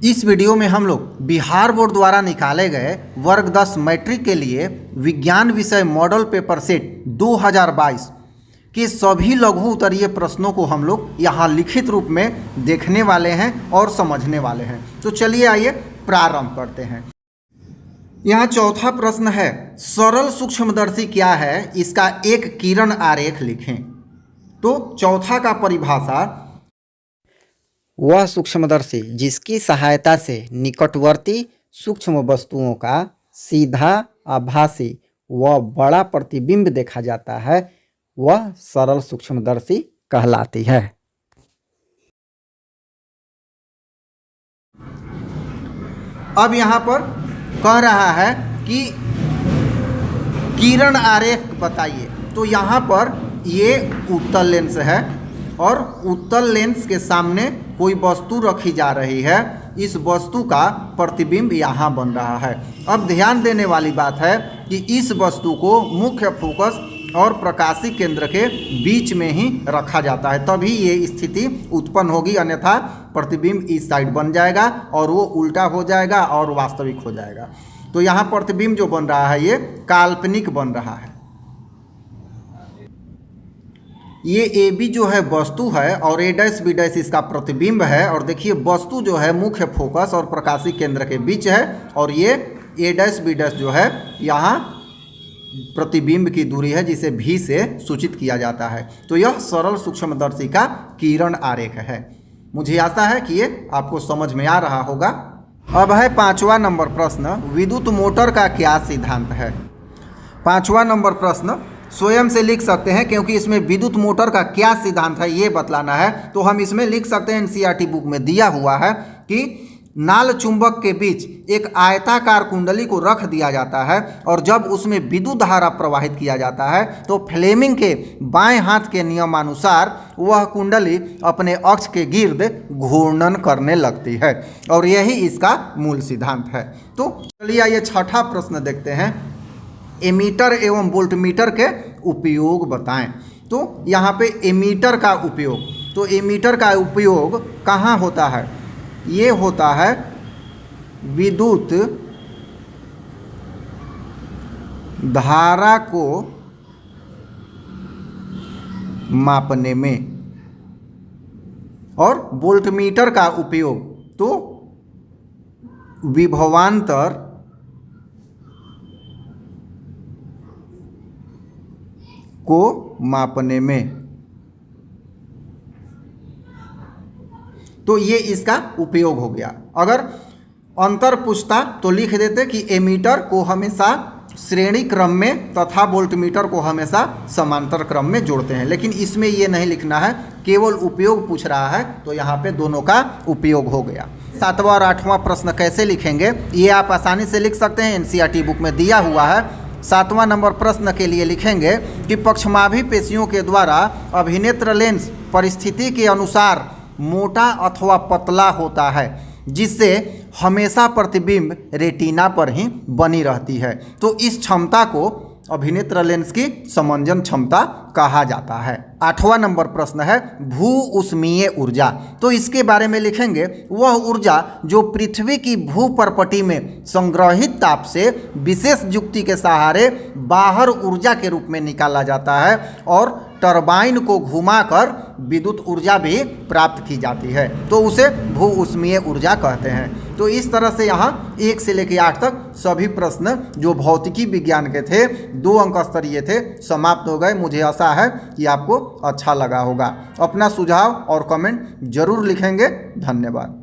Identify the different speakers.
Speaker 1: इस वीडियो में हम लोग बिहार बोर्ड द्वारा निकाले गए वर्ग 10 मैट्रिक के लिए विज्ञान विषय मॉडल पेपर सेट 2022 के सभी लघु उत्तरीय प्रश्नों को हम लोग यहाँ लिखित रूप में देखने वाले हैं और समझने वाले हैं। तो चलिए आइए प्रारंभ करते हैं। यहाँ चौथा प्रश्न है, सरल सूक्ष्मदर्शी क्या है, इसका एक किरण आरेख लिखें। तो चौथा का परिभाषा, वह सूक्ष्मदर्शी जिसकी सहायता से निकटवर्ती सूक्ष्म वस्तुओं का सीधा आभासी व बड़ा प्रतिबिंब देखा जाता है, वह सरल सूक्ष्मदर्शी कहलाती है। अब यहाँ पर कह रहा है कि किरण आरेख बताइए। तो यहाँ पर ये उत्तल लेंस है और उत्तल लेंस के सामने कोई वस्तु रखी जा रही है। इस वस्तु का प्रतिबिंब यहाँ बन रहा है। अब ध्यान देने वाली बात है कि इस वस्तु को मुख्य फोकस और प्रकाशी केंद्र के बीच में ही रखा जाता है, तभी ये स्थिति उत्पन्न होगी, अन्यथा प्रतिबिंब इस साइड बन जाएगा और वो उल्टा हो जाएगा और वास्तविक हो जाएगा। तो यहाँ प्रतिबिंब जो बन रहा है ये काल्पनिक बन रहा है। ये ए बी जो है वस्तु है और ए डैश बी डैश इसका प्रतिबिंब है। और देखिए वस्तु जो है मुख्य फोकस और प्रकाशी केंद्र के बीच है और ये ए डैश बी डैश जो है यहाँ प्रतिबिंब की दूरी है, जिसे भी से सूचित किया जाता है। तो यह सरल सूक्ष्मदर्शी का किरण आरेख है। मुझे आशा है कि ये आपको समझ में आ रहा होगा। अब है 5वां नंबर प्रश्न, विद्युत मोटर का क्या सिद्धांत है। 5वां नंबर प्रश्न स्वयं से लिख सकते हैं, क्योंकि इसमें विद्युत मोटर का क्या सिद्धांत है ये बतलाना है। तो हम इसमें लिख सकते हैं, एनसीईआरटी बुक में दिया हुआ है कि नाल चुंबक के बीच एक आयताकार कुंडली को रख दिया जाता है और जब उसमें विद्युत धारा प्रवाहित किया जाता है तो फ्लेमिंग के बाएं हाथ के नियमानुसार वह कुंडली अपने अक्ष के गिर्द घूर्णन करने लगती है और यही इसका मूल सिद्धांत है। तो चलिए आइए छठा प्रश्न देखते हैं, एमीटर एवं वोल्टमीटर के उपयोग बताएं। तो यहाँ पे एमीटर का उपयोग, तो एमीटर का उपयोग कहाँ होता है, ये होता है विद्युत धारा को मापने में। और वोल्टमीटर का उपयोग तो विभवांतर को मापने में। तो ये इसका उपयोग हो गया। अगर अंतर पूछता तो लिख देते कि एमीटर को हमेशा श्रेणी क्रम में तथा वोल्टमीटर को हमेशा समांतर क्रम में जोड़ते हैं, लेकिन इसमें ये नहीं लिखना है, केवल उपयोग पूछ रहा है। तो यहाँ पे दोनों का उपयोग हो गया। 7वां और 8वां प्रश्न कैसे लिखेंगे ये आप आसानी से लिख सकते हैं, एनसीईआरटी बुक में दिया हुआ है। 7वां नंबर प्रश्न के लिए लिखेंगे कि पक्षमाभी पेशियों के द्वारा अभिनेत्र लेंस परिस्थिति के अनुसार मोटा अथवा पतला होता है, जिससे हमेशा प्रतिबिंब रेटिना पर ही बनी रहती है। तो इस क्षमता को अभिनेत्र लेंस की समंजन क्षमता कहा जाता है। 8वां नंबर प्रश्न है भू उष्मीय ऊर्जा। तो इसके बारे में लिखेंगे, वह ऊर्जा जो पृथ्वी की भूपर्पटी में संग्रहित ताप से विशेष युक्ति के सहारे बाहर ऊर्जा के रूप में निकाला जाता है और टरबाइन को घुमाकर विद्युत ऊर्जा भी प्राप्त की जाती है, तो उसे भू उष्मीय ऊर्जा कहते हैं। तो इस तरह से यहाँ 1 से लेकर 8 तक सभी प्रश्न जो भौतिकी विज्ञान के थे, 2 अंक स्तरीय थे, समाप्त हो गए। मुझे आशा है कि आपको अच्छा लगा होगा। अपना सुझाव और कमेंट जरूर लिखेंगे। धन्यवाद।